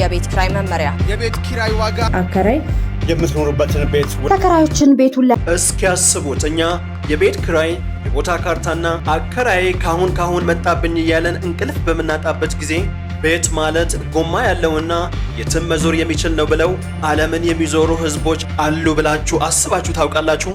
የቤት ኪራይ መመሪያ የቤት ኪራይ ዋጋ አከራይ የምትኖሩበትን ቤት ተከራዮችን ቤቱን እስኪያስቡት እኛ የቤት ኪራይ የቦታ ካርታና አከራይ ካሁን መጣብኝ እያለን እንቅልፍ በመናጣበት ጊዜ ቤት ማለት ጎማ ያለውና የትም መዞር የሚችል ነው ብለው ዓለምን የሚዞሩ ህዝቦች አሉ ብላችሁ አስባችሁ ታውቃላችሁ?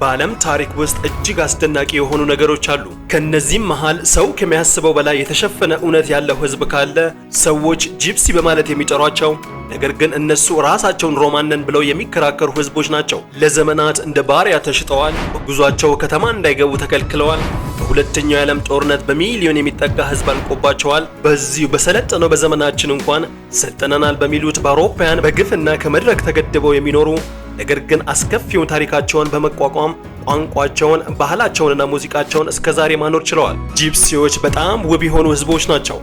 በዓለም ታሪክ ውስጥ እጅግ አስደናቂ የሆኑ ነገሮች አሉ። ከነዚህም መሃል ሰው ከሚያስበው በላይ የተሸፈነ እውነት ያለው ህዝብ ካለ ሰዎች ጂፕሲ በማለት የሚጠሯቸው ነገር ግን እነሱ ራሳቸውን ሮማን ነን ብለው የሚከራከሩ ህዝቦች ናቸው። ለዘመናት እንደ ባሪያ ተሽጠዋል። በጉዟቸው ከተማ እንዳይገቡ ተከልክለዋል። በሁለተኛው የዓለም ጦርነት በሚሊዮን የሚጠጋ ህዝብ አልቆባቸዋል። በዚሁ በሰለጠነው በዘመናችን እንኳን ሰልጥነናል በሚሉት በአውሮፓውያን በግፍና ከመድረክ ተገድበው የሚኖሩ ነገር ግን አስከፊውን ታሪካቸውን በመቋቋም ቋንቋቸውን፣ ባህላቸውንና ሙዚቃቸውን እስከዛሬ ማኖር ችለዋል። ጂፕሲዎች በጣም ውብ የሆኑ ህዝቦች ናቸው።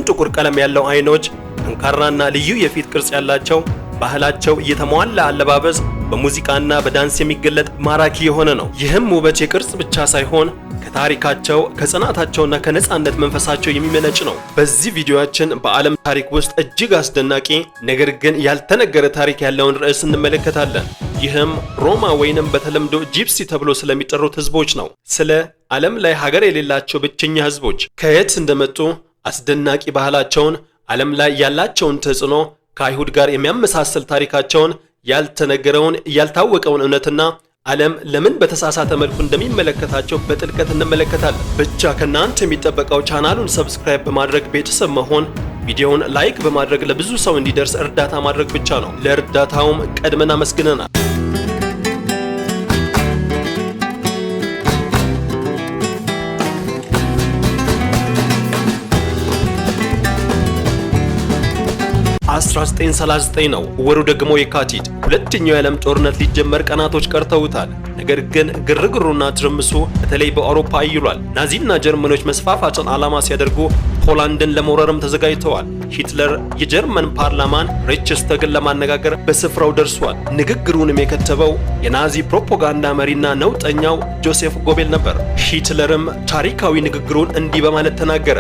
ጥቁር ቀለም ያለው አይኖች፣ ጠንካራና ልዩ የፊት ቅርጽ ያላቸው፣ ባህላቸው የተሟላ አለባበስ፣ በሙዚቃና በዳንስ የሚገለጥ ማራኪ የሆነ ነው። ይህም ውበት የቅርጽ ብቻ ሳይሆን ከታሪካቸው ከጽናታቸውና ከነጻነት መንፈሳቸው የሚመነጭ ነው። በዚህ ቪዲዮአችን በዓለም ታሪክ ውስጥ እጅግ አስደናቂ ነገር ግን ያልተነገረ ታሪክ ያለውን ርዕስ እንመለከታለን። ይህም ሮማ ወይንም በተለምዶ ጂፕሲ ተብሎ ስለሚጠሩት ህዝቦች ነው። ስለ ዓለም ላይ ሀገር የሌላቸው ብቸኛ ህዝቦች፣ ከየት እንደመጡ፣ አስደናቂ ባህላቸውን፣ ዓለም ላይ ያላቸውን ተጽዕኖ፣ ከአይሁድ ጋር የሚያመሳስል ታሪካቸውን፣ ያልተነገረውን ያልታወቀውን እውነትና ዓለም ለምን በተሳሳተ መልኩ እንደሚመለከታቸው በጥልቀት እንመለከታለን። ብቻ ከናንተ የሚጠበቀው ቻናሉን ሰብስክራይብ በማድረግ ቤተሰብ መሆን፣ ቪዲዮውን ላይክ በማድረግ ለብዙ ሰው እንዲደርስ እርዳታ ማድረግ ብቻ ነው። ለእርዳታውም ቀድመን አመስግነናል። (1939 ነው። ወሩ ደግሞ የካቲት። ሁለተኛው የዓለም ጦርነት ሊጀመር ቀናቶች ቀርተውታል። ነገር ግን ግርግሩና ትርምሱ በተለይ በአውሮፓ አይሏል። ናዚና ጀርመኖች መስፋፋትን ዓላማ ሲያደርጉ ፖላንድን ለመውረርም ተዘጋጅተዋል። ሂትለር የጀርመን ፓርላማን ሬችስተግን ለማነጋገር በስፍራው ደርሷል። ንግግሩንም የከተበው የናዚ ፕሮፓጋንዳ መሪና ነውጠኛው ጆሴፍ ጎቤል ነበር። ሂትለርም ታሪካዊ ንግግሩን እንዲህ በማለት ተናገረ።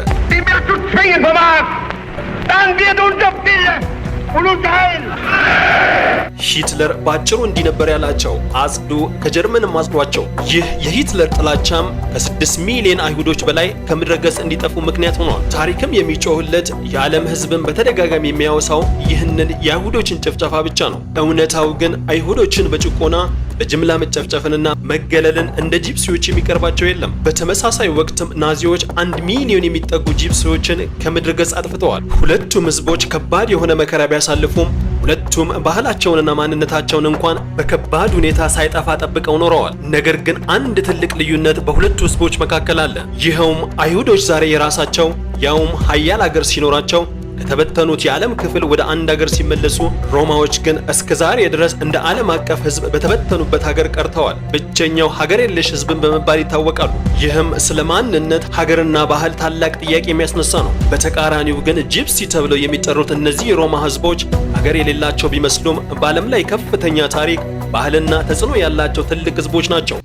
ሂትለር ባጭሩ እንዲህ ነበር ያላቸው፣ አጽዱ፣ ከጀርመንም አጽዷቸው። ይህ የሂትለር ጥላቻም ከ6 ሚሊዮን አይሁዶች በላይ ከምድረ ገጽ እንዲጠፉ ምክንያት ሆኗል። ታሪክም የሚጮህለት የዓለም ሕዝብን በተደጋጋሚ የሚያወሳው ይህንን የአይሁዶችን ጭፍጨፋ ብቻ ነው። እውነታው ግን አይሁዶችን በጭቆና በጅምላ መጨፍጨፍንና መገለልን እንደ ጂፕሲዎች የሚቀርባቸው የለም። በተመሳሳይ ወቅትም ናዚዎች 1 ሚሊዮን የሚጠጉ ጂፕሲዎችን ከምድረ ገጽ አጥፍተዋል። ሁለቱም ህዝቦች ከባድ የሆነ መከራ ቢያሳልፉም ሁለቱም ባህላቸውንና ማንነታቸውን እንኳን በከባድ ሁኔታ ሳይጠፋ ጠብቀው ኖረዋል። ነገር ግን አንድ ትልቅ ልዩነት በሁለቱ ህዝቦች መካከል አለ። ይኸውም አይሁዶች ዛሬ የራሳቸው ያውም ሀያል አገር ሲኖራቸው ከተበተኑት የዓለም ክፍል ወደ አንድ ሀገር ሲመለሱ፣ ሮማዎች ግን እስከዛሬ ድረስ እንደ ዓለም አቀፍ ህዝብ በተበተኑበት ሀገር ቀርተዋል። ብቸኛው ሀገር የለሽ ህዝብን በመባል ይታወቃሉ። ይህም ስለ ማንነት ሀገርና ባህል ታላቅ ጥያቄ የሚያስነሳ ነው። በተቃራኒው ግን ጂፕሲ ተብለው የሚጠሩት እነዚህ የሮማ ህዝቦች ሀገር የሌላቸው ቢመስሉም በዓለም ላይ ከፍተኛ ታሪክ፣ ባህልና ተጽዕኖ ያላቸው ትልቅ ህዝቦች ናቸው።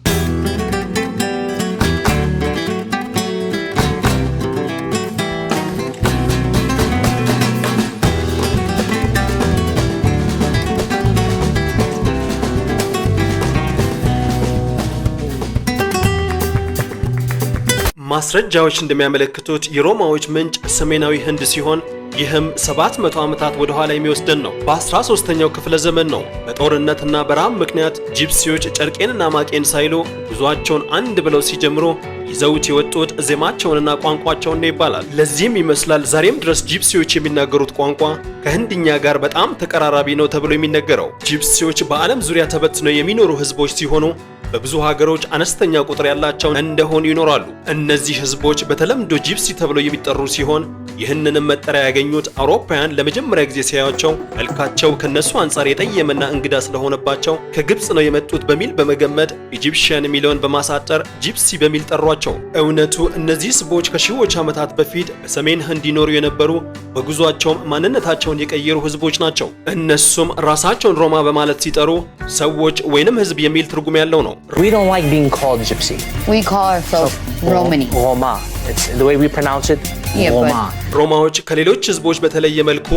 ማስረጃዎች እንደሚያመለክቱት የሮማዎች ምንጭ ሰሜናዊ ህንድ ሲሆን ይህም 700 ዓመታት ወደ ኋላ የሚወስደን ነው። በ13ኛው ክፍለ ዘመን ነው። በጦርነትና በረሃብ ምክንያት ጂፕሲዎች ጨርቄንና ማቄን ሳይሉ ጉዟቸውን አንድ ብለው ሲጀምሩ ይዘውት የወጡት ዜማቸውንና ቋንቋቸውን ነው ይባላል። ለዚህም ይመስላል ዛሬም ድረስ ጂፕሲዎች የሚናገሩት ቋንቋ ከህንድኛ ጋር በጣም ተቀራራቢ ነው ተብሎ የሚነገረው። ጂፕሲዎች በዓለም ዙሪያ ተበትነው የሚኖሩ ህዝቦች ሲሆኑ በብዙ ሀገሮች አነስተኛ ቁጥር ያላቸው እንደሆኑ ይኖራሉ። እነዚህ ህዝቦች በተለምዶ ጂፕሲ ተብለው የሚጠሩ ሲሆን ይህንንም መጠሪያ ያገኙት አውሮፓውያን ለመጀመሪያ ጊዜ ሲያዩቸው መልካቸው ከነሱ አንጻር የጠየመና እንግዳ ስለሆነባቸው ከግብጽ ነው የመጡት በሚል በመገመት ኢጂፕሽያን የሚለውን በማሳጠር ጂፕሲ በሚል ጠሯቸው። እውነቱ እነዚህ ህዝቦች ከሺዎች ዓመታት በፊት በሰሜን ህንድ ይኖሩ የነበሩ በጉዟቸውም ማንነታቸውን የቀየሩ ህዝቦች ናቸው። እነሱም ራሳቸውን ሮማ በማለት ሲጠሩ ሰዎች ወይንም ህዝብ የሚል ትርጉም ያለው ነው። We don't like being called gypsy. We call ourselves Romani. Roma. It's the way we pronounce it. Yeah, Roma. ሮማዎች ከሌሎች ህዝቦች በተለየ መልኩ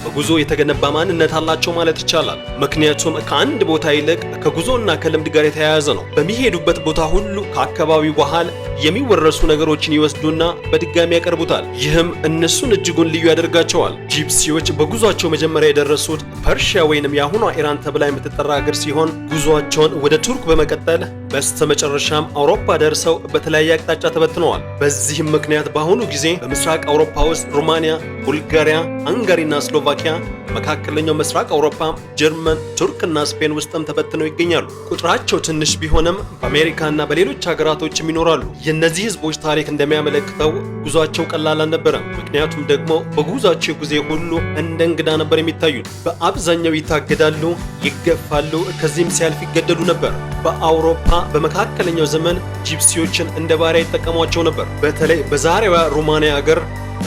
በጉዞ የተገነባ ማንነት አላቸው ማለት ይቻላል። ምክንያቱም ከአንድ ቦታ ይልቅ ከጉዞና ከልምድ ጋር የተያያዘ ነው። በሚሄዱበት ቦታ ሁሉ ከአካባቢው ባህል የሚወረሱ ነገሮችን ይወስዱና በድጋሚ ያቀርቡታል። ይህም እነሱን እጅጉን ልዩ ያደርጋቸዋል። ጂፕሲዎች በጉዟቸው መጀመሪያ የደረሱት ፐርሺያ ወይንም የአሁኗ ኢራን ተብላ የምትጠራ ሀገር ሲሆን ጉዟቸውን ወደ ቱርክ በመቀጠል በስተመጨረሻም አውሮፓ ደርሰው በተለያየ አቅጣጫ ተበትነዋል። በዚህም ምክንያት በአሁኑ ጊዜ በምስራቅ አውሮፓ ውስጥ ሮማኒያ፣ ቡልጋሪያ፣ ሃንጋሪና ስሎቫኪያ፣ መካከለኛው ምስራቅ አውሮፓ፣ ጀርመን፣ ቱርክና ስፔን ውስጥም ተበትነው ይገኛሉ። ቁጥራቸው ትንሽ ቢሆንም በአሜሪካና በሌሎች ሀገራቶችም ይኖራሉ። የእነዚህ ህዝቦች ታሪክ እንደሚያመለክተው ጉዟቸው ቀላል አልነበረም። ምክንያቱም ደግሞ በጉዟቸው ጊዜ ሁሉ እንደ እንግዳ ነበር የሚታዩት። በአብዛኛው ይታገዳሉ፣ ይገፋሉ፣ ከዚህም ሲያልፍ ይገደሉ ነበር። በአውሮፓ በመካከለኛው ዘመን ጂፕሲዎችን እንደ ባሪያ ይጠቀሟቸው ነበር። በተለይ በዛሬዋ ሮማኒያ ሀገር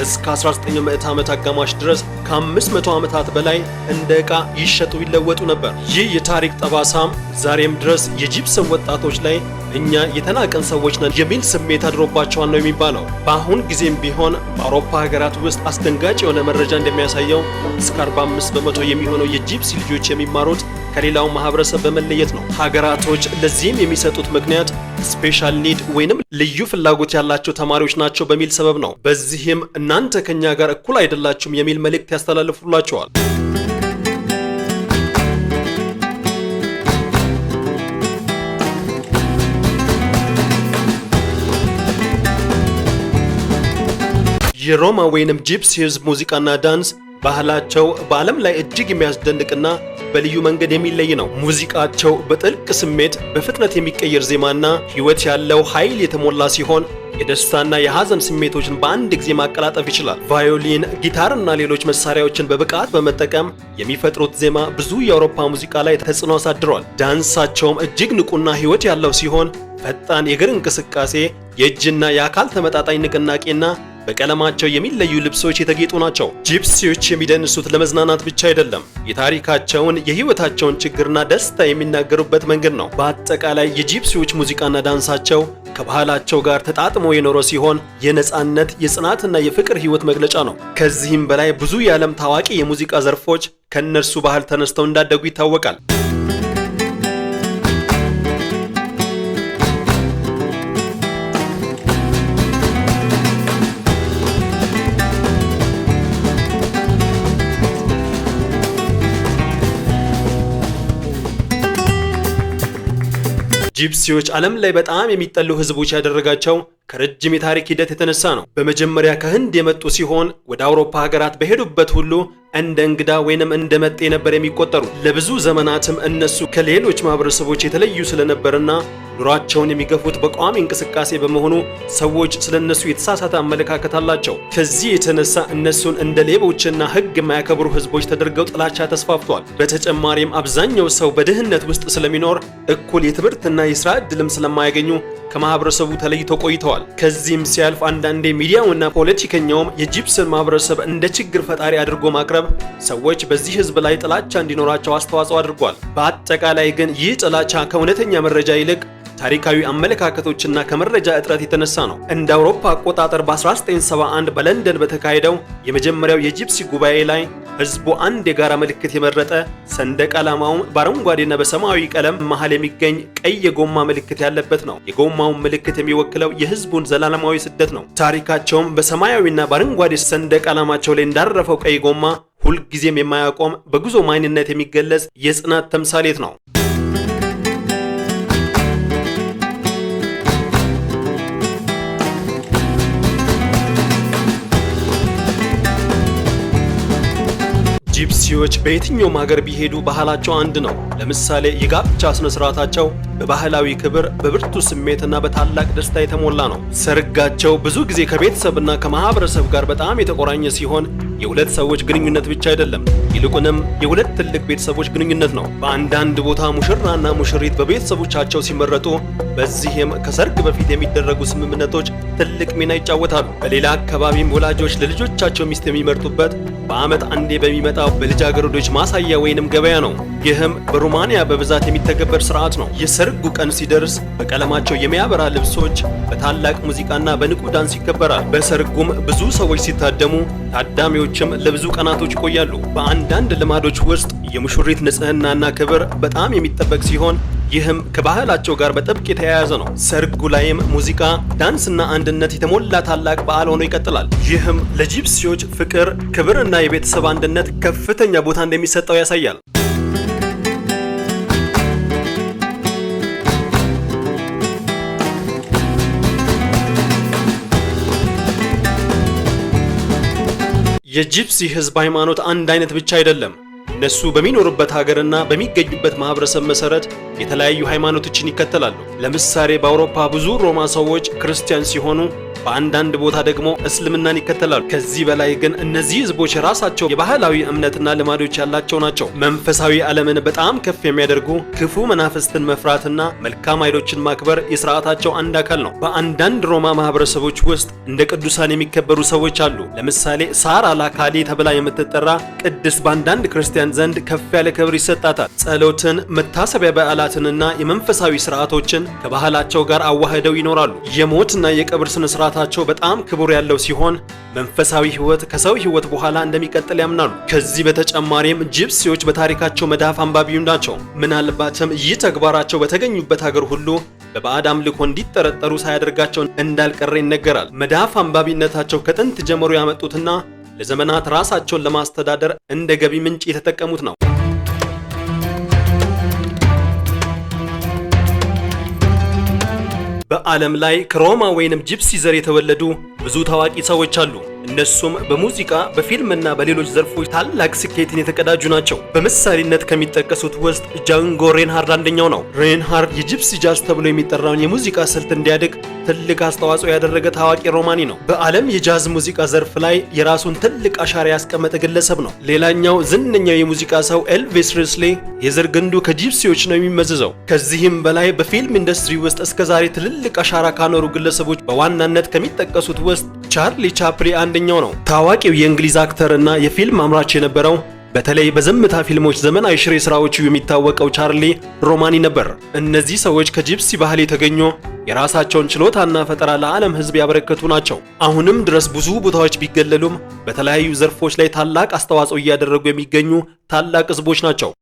እስከ 19ኛው ምዕተ ዓመት አጋማሽ ድረስ ከ500 ዓመታት በላይ እንደ ዕቃ ይሸጡ ይለወጡ ነበር። ይህ የታሪክ ጠባሳም ዛሬም ድረስ የጂፕሰን ወጣቶች ላይ እኛ የተናቀን ሰዎች ነን የሚል ስሜት አድሮባቸዋል ነው የሚባለው። በአሁን ጊዜም ቢሆን በአውሮፓ ሀገራት ውስጥ አስደንጋጭ የሆነ መረጃ እንደሚያሳየው እስከ 45 በመቶ የሚሆነው የጂፕሲ ልጆች የሚማሩት ከሌላው ማህበረሰብ በመለየት ነው። ሀገራቶች ለዚህም የሚሰጡት ምክንያት ስፔሻል ኒድ ወይንም ልዩ ፍላጎት ያላቸው ተማሪዎች ናቸው በሚል ሰበብ ነው። በዚህም እናንተ ከኛ ጋር እኩል አይደላችሁም የሚል መልእክት ያስተላልፉላቸዋል። የሮማ ወይንም ጂፕሲ ህዝብ ሙዚቃና ዳንስ ባህላቸው በዓለም ላይ እጅግ የሚያስደንቅና በልዩ መንገድ የሚለይ ነው። ሙዚቃቸው በጥልቅ ስሜት፣ በፍጥነት የሚቀየር ዜማና ህይወት ያለው ኃይል የተሞላ ሲሆን የደስታና የሐዘን ስሜቶችን በአንድ ጊዜ ማቀላጠፍ ይችላል። ቫዮሊን፣ ጊታርና ሌሎች መሳሪያዎችን በብቃት በመጠቀም የሚፈጥሩት ዜማ ብዙ የአውሮፓ ሙዚቃ ላይ ተጽዕኖ አሳድሯል። ዳንሳቸውም እጅግ ንቁና ህይወት ያለው ሲሆን ፈጣን የእግር እንቅስቃሴ፣ የእጅና የአካል ተመጣጣኝ ንቅናቄና በቀለማቸው የሚለዩ ልብሶች የተጌጡ ናቸው። ጂፕሲዎች የሚደንሱት ለመዝናናት ብቻ አይደለም፣ የታሪካቸውን የህይወታቸውን ችግርና ደስታ የሚናገሩበት መንገድ ነው። በአጠቃላይ የጂፕሲዎች ሙዚቃና ዳንሳቸው ከባህላቸው ጋር ተጣጥሞ የኖረ ሲሆን የነጻነት፣ የጽናትና የፍቅር ህይወት መግለጫ ነው። ከዚህም በላይ ብዙ የዓለም ታዋቂ የሙዚቃ ዘርፎች ከእነርሱ ባህል ተነስተው እንዳደጉ ይታወቃል። ጂፕሲዎች ዓለም ላይ በጣም የሚጠሉ ህዝቦች ያደረጋቸው ከረጅም የታሪክ ሂደት የተነሳ ነው። በመጀመሪያ ከህንድ የመጡ ሲሆን ወደ አውሮፓ ሀገራት በሄዱበት ሁሉ እንደ እንግዳ ወይንም እንደ መጤ ነበር የሚቆጠሩ። ለብዙ ዘመናትም እነሱ ከሌሎች ማህበረሰቦች የተለዩ ስለነበርና ኑሯቸውን የሚገፉት በቋሚ እንቅስቃሴ በመሆኑ ሰዎች ስለነሱ የተሳሳተ አመለካከት አላቸው። ከዚህ የተነሳ እነሱን እንደ ሌቦችና ህግ የማያከብሩ ህዝቦች ተደርገው ጥላቻ ተስፋፍቷል። በተጨማሪም አብዛኛው ሰው በድህነት ውስጥ ስለሚኖር እኩል የትምህርትና የስራ ዕድልም ስለማያገኙ ከማህበረሰቡ ተለይተው ቆይተዋል። ከዚህም ሲያልፍ አንዳንዴ ሚዲያውና ፖለቲከኛውም የጂፕሰን ማህበረሰብ እንደ ችግር ፈጣሪ አድርጎ ማቅረብ ሰዎች በዚህ ህዝብ ላይ ጥላቻ እንዲኖራቸው አስተዋጽኦ አድርጓል። በአጠቃላይ ግን ይህ ጥላቻ ከእውነተኛ መረጃ ይልቅ ታሪካዊ አመለካከቶችና ከመረጃ እጥረት የተነሳ ነው። እንደ አውሮፓ አቆጣጠር በ1971 በለንደን በተካሄደው የመጀመሪያው የጂፕሲ ጉባኤ ላይ ህዝቡ አንድ የጋራ ምልክት የመረጠ፣ ሰንደቅ ዓላማውም በአረንጓዴና በሰማያዊ ቀለም መሃል የሚገኝ ቀይ የጎማ ምልክት ያለበት ነው። የጎማውን ምልክት የሚወክለው የህዝቡን ዘላለማዊ ስደት ነው። ታሪካቸውም በሰማያዊና በአረንጓዴ ሰንደቅ ዓላማቸው ላይ እንዳረፈው ቀይ ጎማ ሁልጊዜም የማያቆም በጉዞ ማንነት የሚገለጽ የጽናት ተምሳሌት ነው። ጂፕሲዎች በየትኛውም ሀገር ቢሄዱ ባህላቸው አንድ ነው። ለምሳሌ የጋብቻ ስነ ስርዓታቸው በባህላዊ ክብር፣ በብርቱ ስሜትና በታላቅ ደስታ የተሞላ ነው። ሰርጋቸው ብዙ ጊዜ ከቤተሰብና ከማህበረሰብ ጋር በጣም የተቆራኘ ሲሆን የሁለት ሰዎች ግንኙነት ብቻ አይደለም፣ ይልቁንም የሁለት ትልቅ ቤተሰቦች ግንኙነት ነው። በአንዳንድ ቦታ ሙሽራና ሙሽሪት በቤተሰቦቻቸው ሲመረጡ፣ በዚህም ከሰርግ በፊት የሚደረጉ ስምምነቶች ትልቅ ሚና ይጫወታሉ። በሌላ አካባቢም ወላጆች ለልጆቻቸው ሚስት የሚመርጡበት በዓመት አንዴ በሚመጣው በልጃገረዶች ማሳያ ወይንም ገበያ ነው። ይህም በሮማንያ በብዛት የሚተገበር ስርዓት ነው። የሰርጉ ቀን ሲደርስ በቀለማቸው የሚያበራ ልብሶች በታላቅ ሙዚቃና በንቁ ዳንስ ይከበራል። በሰርጉም ብዙ ሰዎች ሲታደሙ፣ ታዳሚዎችም ለብዙ ቀናቶች ይቆያሉ። በአንዳንድ ልማዶች ውስጥ የሙሽሪት ንጽህናና ክብር በጣም የሚጠበቅ ሲሆን ይህም ከባህላቸው ጋር በጥብቅ የተያያዘ ነው። ሰርጉ ላይም ሙዚቃ፣ ዳንስና አንድነት የተሞላ ታላቅ በዓል ሆኖ ይቀጥላል። ይህም ለጂፕሲዎች ፍቅር፣ ክብርና የቤተሰብ አንድነት ከፍተኛ ቦታ እንደሚሰጠው ያሳያል። የጂፕሲ ህዝብ ሃይማኖት አንድ አይነት ብቻ አይደለም። እነሱ በሚኖሩበት ሀገርና በሚገኙበት ማህበረሰብ መሰረት የተለያዩ ሃይማኖቶችን ይከተላሉ። ለምሳሌ በአውሮፓ ብዙ ሮማ ሰዎች ክርስቲያን ሲሆኑ፣ በአንዳንድ ቦታ ደግሞ እስልምናን ይከተላሉ። ከዚህ በላይ ግን እነዚህ ህዝቦች የራሳቸው የባህላዊ እምነትና ልማዶች ያላቸው ናቸው። መንፈሳዊ ዓለምን በጣም ከፍ የሚያደርጉ፣ ክፉ መናፍስትን መፍራትና መልካም ኃይሎችን ማክበር የሥርዓታቸው አንድ አካል ነው። በአንዳንድ ሮማ ማህበረሰቦች ውስጥ እንደ ቅዱሳን የሚከበሩ ሰዎች አሉ። ለምሳሌ ሳራ ላካሊ ተብላ የምትጠራ ቅድስት በአንዳንድ ክርስቲያን ዘንድ ከፍ ያለ ክብር ይሰጣታል። ጸሎትን፣ መታሰቢያ በዓላትንና የመንፈሳዊ ሥርዓቶችን ከባህላቸው ጋር አዋህደው ይኖራሉ። የሞትና የቀብር ስነ ስርዓታቸው በጣም ክብር ያለው ሲሆን መንፈሳዊ ህይወት ከሰው ህይወት በኋላ እንደሚቀጥል ያምናሉ። ከዚህ በተጨማሪም ጂፕሲዎች በታሪካቸው መዳፍ አንባቢው ናቸው። ምናልባትም ይህ ተግባራቸው በተገኙበት ሀገር ሁሉ በባዕድ አምልኮ እንዲጠረጠሩ ሳያደርጋቸው እንዳልቀረ ይነገራል። መዳፍ አንባቢነታቸው ከጥንት ጀምሮ ያመጡትና ለዘመናት ራሳቸውን ለማስተዳደር እንደ ገቢ ምንጭ የተጠቀሙት ነው። በዓለም ላይ ከሮማ ወይንም ጂፕሲ ዘር የተወለዱ ብዙ ታዋቂ ሰዎች አሉ። እነሱም በሙዚቃ በፊልምና በሌሎች ዘርፎች ታላቅ ስኬትን የተቀዳጁ ናቸው። በምሳሌነት ከሚጠቀሱት ውስጥ ጃንጎ ሬንሃርድ አንደኛው ነው። ሬንሃርድ የጂፕሲ ጃዝ ተብሎ የሚጠራውን የሙዚቃ ስልት እንዲያድግ ትልቅ አስተዋጽኦ ያደረገ ታዋቂ ሮማኒ ነው። በዓለም የጃዝ ሙዚቃ ዘርፍ ላይ የራሱን ትልቅ አሻራ ያስቀመጠ ግለሰብ ነው። ሌላኛው ዝነኛው የሙዚቃ ሰው ኤልቪስ ፕሬስሊ የዘር ግንዱ ከጂፕሲዎች ነው የሚመዘዘው። ከዚህም በላይ በፊልም ኢንዱስትሪ ውስጥ እስከዛሬ ትልልቅ አሻራ ካኖሩ ግለሰቦች በዋናነት ከሚጠቀሱት ውስጥ ቻርሊ ቻፕሊን አንደኛው ነው። ታዋቂው የእንግሊዝ አክተር እና የፊልም አምራች የነበረው በተለይ በዝምታ ፊልሞች ዘመናዊ ሽሬ ስራዎቹ የሚታወቀው ቻርሊ ሮማኒ ነበር። እነዚህ ሰዎች ከጂፕሲ ባህል የተገኙ የራሳቸውን ችሎታና ፈጠራ ለዓለም ሕዝብ ያበረከቱ ናቸው። አሁንም ድረስ ብዙ ቦታዎች ቢገለሉም በተለያዩ ዘርፎች ላይ ታላቅ አስተዋጽኦ እያደረጉ የሚገኙ ታላቅ ሕዝቦች ናቸው።